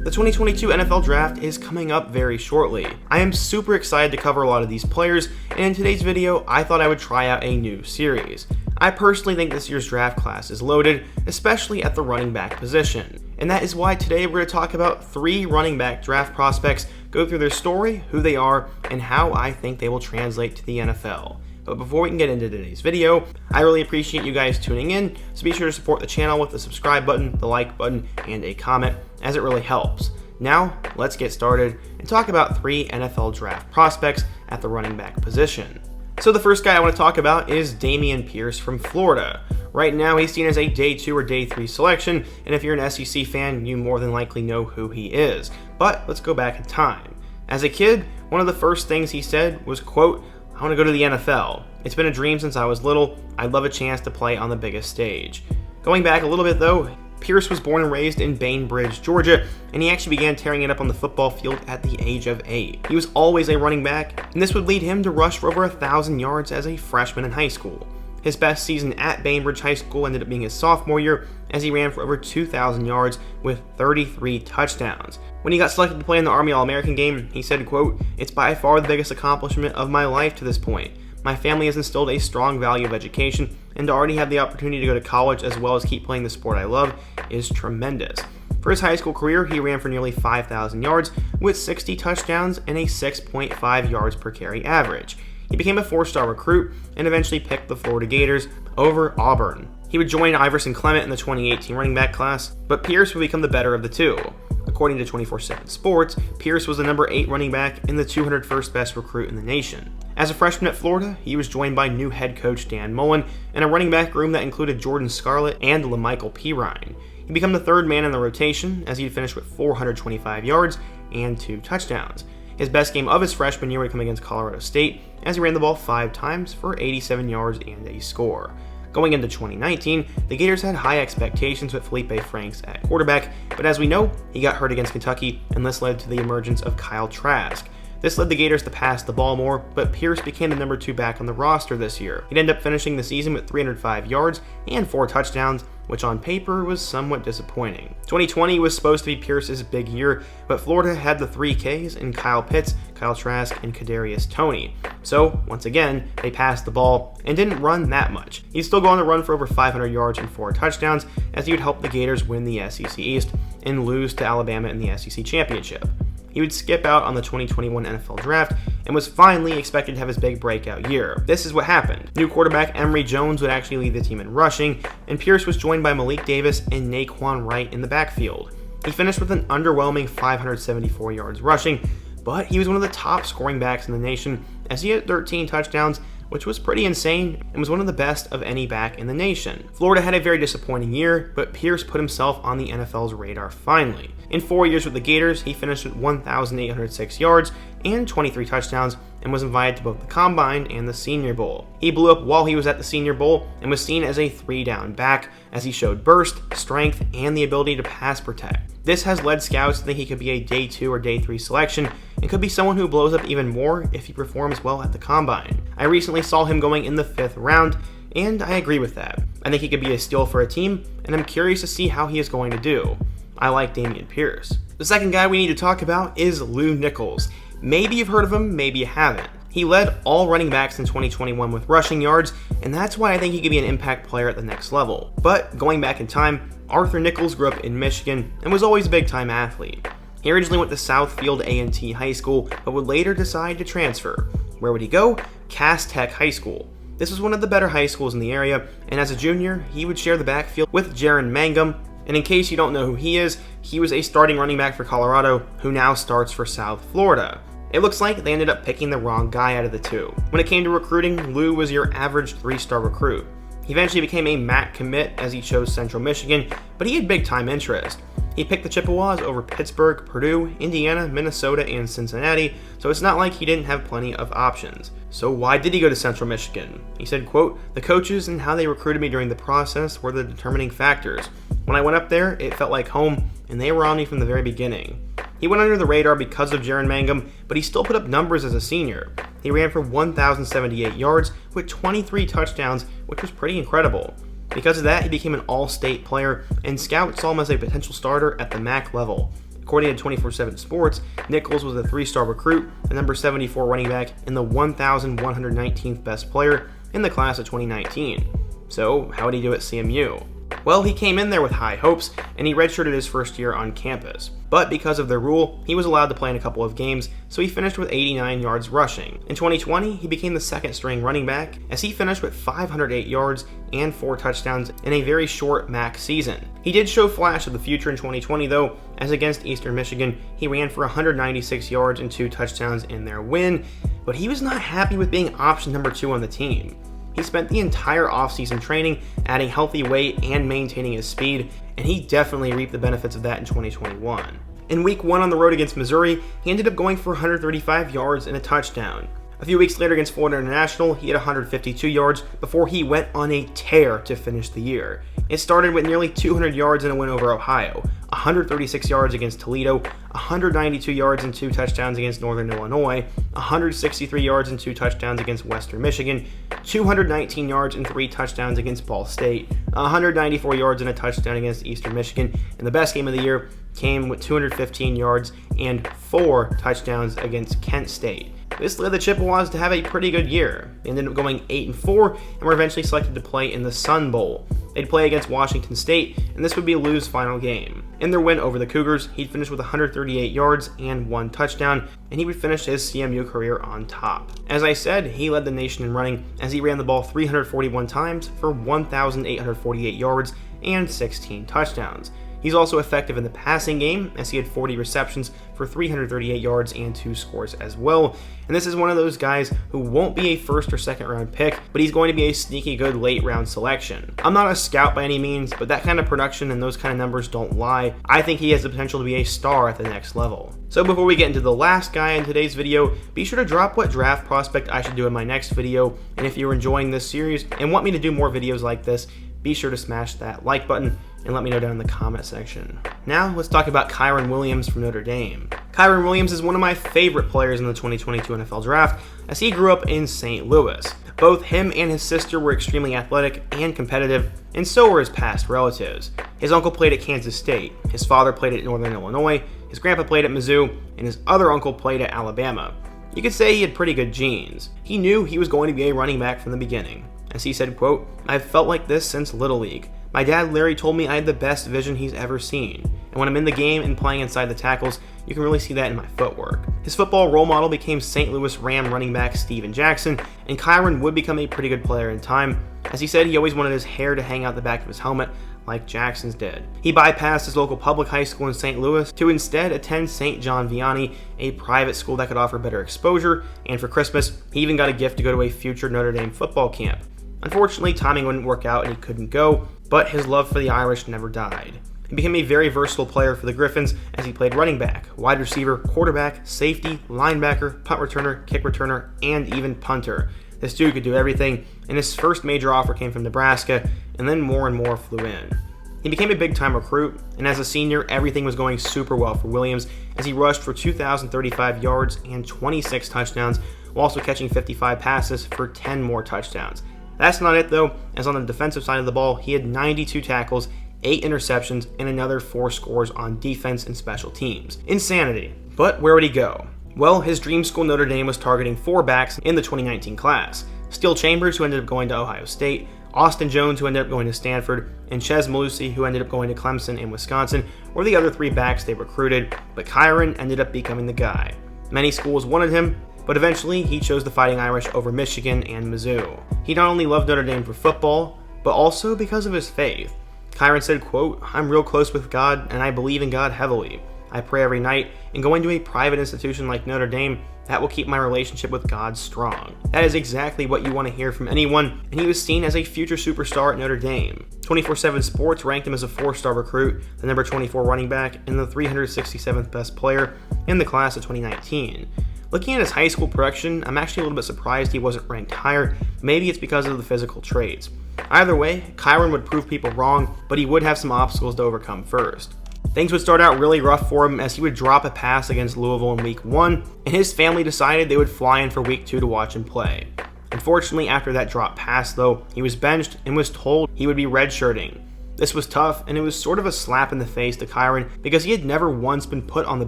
The 2022 NFL Draft is coming up very shortly. I am super excited to cover a lot of these players, and in today's video, I thought I would try out a new series. I personally think this year's draft class is loaded, especially at the running back position. And that is why today we're going to talk about 3 running back draft prospects, go through their story, who they are, and how I think they will translate to the NFL. But before we can get into today's video, I really appreciate you guys tuning in, so be sure to support the channel with the subscribe button, the like button, and a comment, as it really helps. Now, let's get started and talk about 3 NFL draft prospects at the running back position. So the first guy I want to talk about is Dameon Pierce from Florida. Right now, he's seen as a day 2 or day 3 selection, and if you're an SEC fan, you more than likely know who he is. But let's go back in time. As a kid, one of the first things he said was, quote, "I want to go to the NFL. It's been a dream since I was little. I'd love a chance to play on the biggest stage." Going back a little bit though, Pierce was born and raised in Bainbridge, Georgia, and he actually began tearing it up on the football field at the age of 8. He was always a running back, and this would lead him to rush for over 1,000 yards as a freshman in high school. His best season at Bainbridge High School ended up being his sophomore year, as he ran for over 2,000 yards with 33 touchdowns. When he got selected to play in the Army All-American game, he said, quote, "It's by far the biggest accomplishment of my life to this point. My family has instilled a strong value of education, and to already have the opportunity to go to college as well as keep playing the sport I love is tremendous." For his high school career, he ran for nearly 5,000 yards with 60 touchdowns and a 6.5 yards per carry average. He became a 4-star recruit and eventually picked the Florida Gators over Auburn. He would join Iverson Clement in the 2018 running back class, but Pierce would become the better of the two. According to 24/7 Sports, Pierce was the number 8 running back and the 201st best recruit in the nation. As a freshman at Florida, he was joined by new head coach Dan Mullen and a running back room that included Jordan Scarlett and LaMichael Pirine. He became the 3rd man in the rotation, as he'd finished with 425 yards and 2 touchdowns. His best game of his freshman year would come against Colorado State, as he ran the ball 5 times for 87 yards and a score. Going into 2019, the Gators had high expectations with Felipe Franks at quarterback, but as we know, he got hurt against Kentucky, and this led to the emergence of Kyle Trask. This led the Gators to pass the ball more, but Pierce became the number 2 back on the roster this year. He'd end up finishing the season with 305 yards and 4 touchdowns, which on paper was somewhat disappointing. 2020 was supposed to be Pierce's big year, but Florida had the 3 Ks in Kyle Pitts, Kyle Trask, and Kadarius Toney. So, once again, they passed the ball and didn't run that much. He'd still go on to run for over 500 yards and 4 touchdowns, as he would help the Gators win the SEC East and lose to Alabama in the SEC Championship. He would skip out on the 2021 NFL Draft and was finally expected to have his big breakout year. This is what happened. New quarterback Emory Jones would actually lead the team in rushing, and Pierce was joined by Malik Davis and Naquan Wright in the backfield. He finished with an underwhelming 574 yards rushing, but he was one of the top scoring backs in the nation, as he had 13 touchdowns, which was pretty insane and was one of the best of any back in the nation. Florida had a very disappointing year, but Pierce put himself on the NFL's radar finally. In 4 years with the Gators, he finished with 1,806 yards and 23 touchdowns and was invited to both the Combine and the Senior Bowl. He blew up while he was at the Senior Bowl and was seen as a 3-down back, as he showed burst, strength, and the ability to pass protect. This has led scouts to think he could be a day 2 or day 3 selection and could be someone who blows up even more if he performs well at the Combine. I recently saw him going in the 5th round, and I agree with that. I think he could be a steal for a team, and I'm curious to see how he is going to do. I like Dameon Pierce. The second guy we need to talk about is Lew Nichols. Maybe you've heard of him, maybe you haven't. He led all running backs in 2021 with rushing yards, and that's why I think he could be an impact player at the next level. But going back in time, Arthur Nichols grew up in Michigan and was always a big-time athlete. He originally went to Southfield A&T High School, but would later decide to transfer. Where would he go? Cass Tech High School. This was one of the better high schools in the area, and as a junior, he would share the backfield with Kyren Mangum. And in case you don't know who he is, he was a starting running back for Colorado, who now starts for South Florida. It looks like they ended up picking the wrong guy out of the two. When it came to recruiting, Lew was your average 3-star recruit. He eventually became a MAC commit as he chose Central Michigan, but he had big-time interest. He picked the Chippewas over Pittsburgh, Purdue, Indiana, Minnesota, and Cincinnati, so it's not like he didn't have plenty of options. So why did he go to Central Michigan? He said, quote, "The coaches and how they recruited me during the process were the determining factors. When I went up there, it felt like home, and they were on me from the very beginning." He went under the radar because of Kyren Mangum, but he still put up numbers as a senior. He ran for 1,078 yards with 23 touchdowns, which was pretty incredible. Because of that, he became an all-state player, and scouts saw him as a potential starter at the MAC level. According to 24/7 Sports, Nichols was a 3-star recruit, the number 74 running back, and the 1,119th best player in the class of 2019. So, how did he do at CMU? Well, he came in there with high hopes, and he redshirted his first year on campus. But because of the rule, he was allowed to play in a couple of games, so he finished with 89 yards rushing. In 2020, he became the second-string running back, as he finished with 508 yards and 4 touchdowns in a very short MAC season. He did show flash of the future in 2020, though, as against Eastern Michigan, he ran for 196 yards and 2 touchdowns in their win, but he was not happy with being option number 2 on the team. He spent the entire offseason training, adding healthy weight and maintaining his speed, and he definitely reaped the benefits of that in 2021. In week 1 on the road against Missouri, he ended up going for 135 yards and a touchdown. A few weeks later against Florida International, he had 152 yards before he went on a tear to finish the year. It started with nearly 200 yards in a win over Ohio, 136 yards against Toledo, 192 yards and 2 touchdowns against Northern Illinois, 163 yards and 2 touchdowns against Western Michigan, 219 yards and 3 touchdowns against Ball State, 194 yards and a touchdown against Eastern Michigan, and the best game of the year came with 215 yards and 4 touchdowns against Kent State. This led the Chippewas to have a pretty good year. They ended up going 8-4 and were eventually selected to play in the Sun Bowl. They'd play against Washington State, and this would be Lew's final game. In their win over the Cougars, he'd finish with 138 yards and 1 touchdown, and he would finish his CMU career on top. As I said, he led the nation in running as he ran the ball 341 times for 1,848 yards and 16 touchdowns. He's also effective in the passing game, as he had 40 receptions for 338 yards and 2 scores as well. And this is one of those guys who won't be a first or second round pick, but he's going to be a sneaky good late round selection. I'm not a scout by any means, but that kind of production and those kind of numbers don't lie. I think he has the potential to be a star at the next level. So before we get into the last guy in today's video, be sure to drop what draft prospect I should do in my next video. And if you're enjoying this series and want me to do more videos like this, be sure to smash that like button and let me know down in the comment section. Now, let's talk about Kyren Williams from Notre Dame. Kyren Williams is one of my favorite players in the 2022 NFL Draft, as he grew up in St. Louis. Both him and his sister were extremely athletic and competitive, and so were his past relatives. His uncle played at Kansas State, his father played at Northern Illinois, his grandpa played at Mizzou, and his other uncle played at Alabama. You could say he had pretty good genes. He knew he was going to be a running back from the beginning. As he said, quote, "I've felt like this since Little League. My dad Larry told me I had the best vision he's ever seen, and when I'm in the game and playing inside the tackles, you can really see that in my footwork." His football role model became St. Louis Ram running back Steven Jackson, and Kyren would become a pretty good player in time. As he said, he always wanted his hair to hang out the back of his helmet, like Jackson's did. He bypassed his local public high school in St. Louis to instead attend St. John Vianney, a private school that could offer better exposure, and for Christmas, he even got a gift to go to a future Notre Dame football camp. Unfortunately, timing wouldn't work out and he couldn't go, but his love for the Irish never died. He became a very versatile player for the Griffins as he played running back, wide receiver, quarterback, safety, linebacker, punt returner, kick returner, and even punter. This dude could do everything, and his first major offer came from Nebraska, and then more and more flew in. He became a big-time recruit, and as a senior, everything was going super well for Williams as he rushed for 2,035 yards and 26 touchdowns, while also catching 55 passes for 10 more touchdowns. That's not it though, as on the defensive side of the ball, he had 92 tackles, 8 interceptions, and another 4 scores on defense and special teams. Insanity. But where would he go? Well, his dream school Notre Dame was targeting 4 backs in the 2019 class. Steele Chambers, who ended up going to Ohio State, Austin Jones, who ended up going to Stanford, and Ches Malusi, who ended up going to Clemson and Wisconsin, were the other 3 backs they recruited, but Kyren ended up becoming the guy. Many schools wanted him, but eventually he chose the Fighting Irish over Michigan and Mizzou. He not only loved Notre Dame for football, but also because of his faith. Kyren said, quote, "I'm real close with God, and I believe in God heavily. I pray every night, and going to a private institution like Notre Dame, that will keep my relationship with God strong." That is exactly what you want to hear from anyone, and he was seen as a future superstar at Notre Dame. 24/7 Sports ranked him as a 4-star recruit, the number 24 running back, and the 367th best player in the class of 2019. Looking at his high school production, I'm actually a little bit surprised he wasn't ranked higher. Maybe it's because of the physical traits. Either way, Kyren would prove people wrong, but he would have some obstacles to overcome first. Things would start out really rough for him as he would drop a pass against Louisville in week 1, and his family decided they would fly in for week 2 to watch him play. Unfortunately, after that drop pass though, he was benched and was told he would be redshirting. This was tough, and it was sort of a slap in the face to Kyren because he had never once been put on the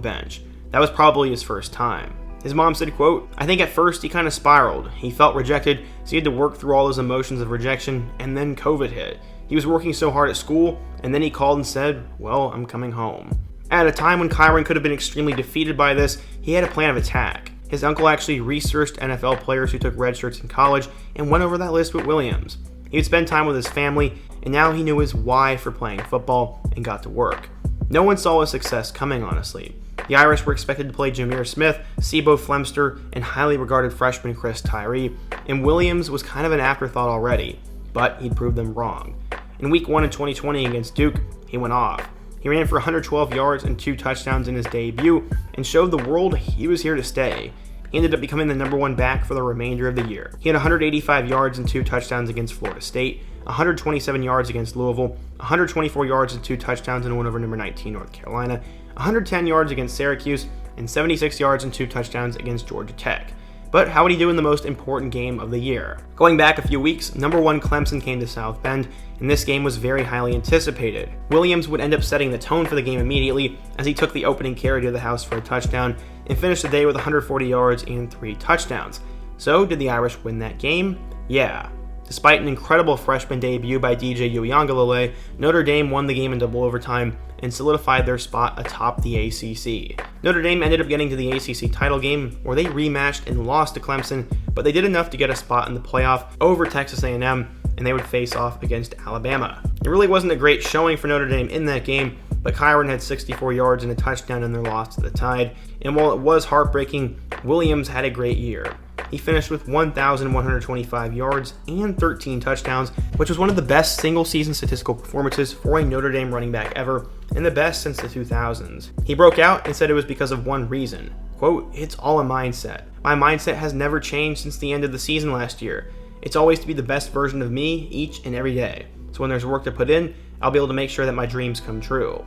bench. That was probably his first time. His mom said, quote, "I think at first he kind of spiraled. He felt rejected, so he had to work through all those emotions of rejection, and then COVID hit. He was working so hard at school, and then he called and said, well, I'm coming home." At a time when Kyren could have been extremely defeated by this, he had a plan of attack. His uncle actually researched NFL players who took red shirts in college and went over that list with Williams. He would spend time with his family, and now he knew his why for playing football and got to work. No one saw his success coming, honestly. The Irish were expected to play Jameer Smith, Sebo Flemster, and highly regarded freshman Chris Tyree, and Williams was kind of an afterthought already, but he'd proved them wrong. In Week 1 in 2020 against Duke, he went off. He ran for 112 yards and 2 touchdowns in his debut and showed the world he was here to stay. He ended up becoming the #1 back for the remainder of the year. He had 185 yards and 2 touchdowns against Florida State, 127 yards against Louisville, 124 yards and 2 touchdowns in a win over number 19 North Carolina, 110 yards against Syracuse, and 76 yards and 2 touchdowns against Georgia Tech. But how would he do in the most important game of the year? Going back a few weeks, #1 Clemson came to South Bend, and this game was very highly anticipated. Williams would end up setting the tone for the game immediately as he took the opening carry to the house for a touchdown and finished the day with 140 yards and 3 touchdowns. So did the Irish win that game? Yeah. Despite an incredible freshman debut by DJ Uiagalelei, Notre Dame won the game in double overtime and solidified their spot atop the ACC. Notre Dame ended up getting to the ACC title game where they rematched and lost to Clemson, but they did enough to get a spot in the playoff over Texas A&M, and they would face off against Alabama. It really wasn't a great showing for Notre Dame in that game, but Kyren had 64 yards and a touchdown in their loss to the Tide, and while it was heartbreaking, Williams had a great year. He finished with 1,125 yards and 13 touchdowns, which was one of the best single-season statistical performances for a Notre Dame running back ever, and the best since the 2000s. He broke out and said it was because of one reason. Quote, "It's all a mindset. My mindset has never changed since the end of the season last year. It's always to be the best version of me each and every day. So when there's work to put in, I'll be able to make sure that my dreams come true."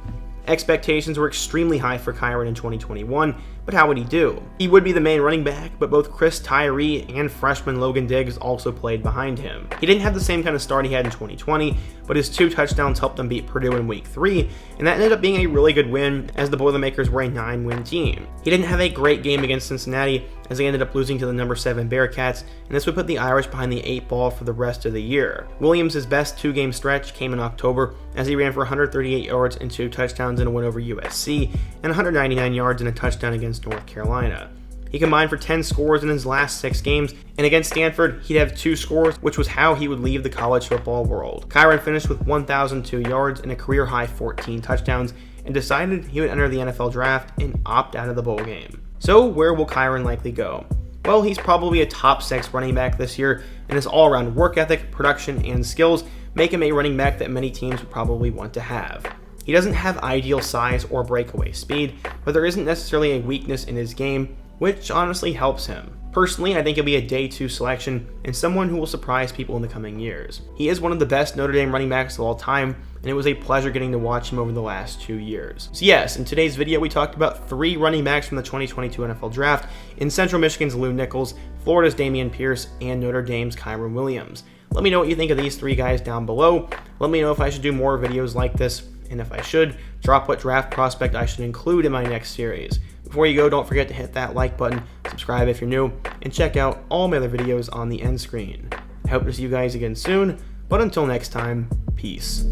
Expectations were extremely high for Kyren in 2021, but how would he do? He would be the main running back, but both Chris Tyree and freshman Logan Diggs also played behind him. He didn't have the same kind of start he had in 2020, but his 2 touchdowns helped them beat Purdue in Week 3, and that ended up being a really good win as the Boilermakers were a 9-win team. He didn't have a great game against Cincinnati as they ended up losing to the #7 Bearcats, and this would put the Irish behind the 8 ball for the rest of the year. Williams' best 2-game stretch came in October as he ran for 138 yards and 2 touchdowns in a win over USC, and 199 yards and a touchdown against North Carolina. He combined for 10 scores in his last 6 games, and against Stanford, he'd have 2 scores, which was how he would leave the college football world. Kyren finished with 1,002 yards and a career-high 14 touchdowns, and decided he would enter the NFL draft and opt out of the bowl game. So where will Kyren likely go? Well, he's probably a top 6 running back this year, and his all-around work ethic, production, and skills make him a running back that many teams would probably want to have. He doesn't have ideal size or breakaway speed, but there isn't necessarily a weakness in his game, which honestly helps him. Personally, I think he'll be a day 2 selection and someone who will surprise people in the coming years. He is one of the best Notre Dame running backs of all time, and it was a pleasure getting to watch him over the last 2 years. So yes, in today's video we talked about 3 running backs from the 2022 NFL Draft in Central Michigan's Lew Nichols, Florida's Dameon Pierce, and Notre Dame's Kyren Williams. Let me know what you think of these 3 guys down below. Let me know if I should do more videos like this, and if I should, drop what draft prospect I should include in my next series. Before you go, don't forget to hit that like button, subscribe if you're new, and check out all my other videos on the end screen. I hope to see you guys again soon, but until next time, peace.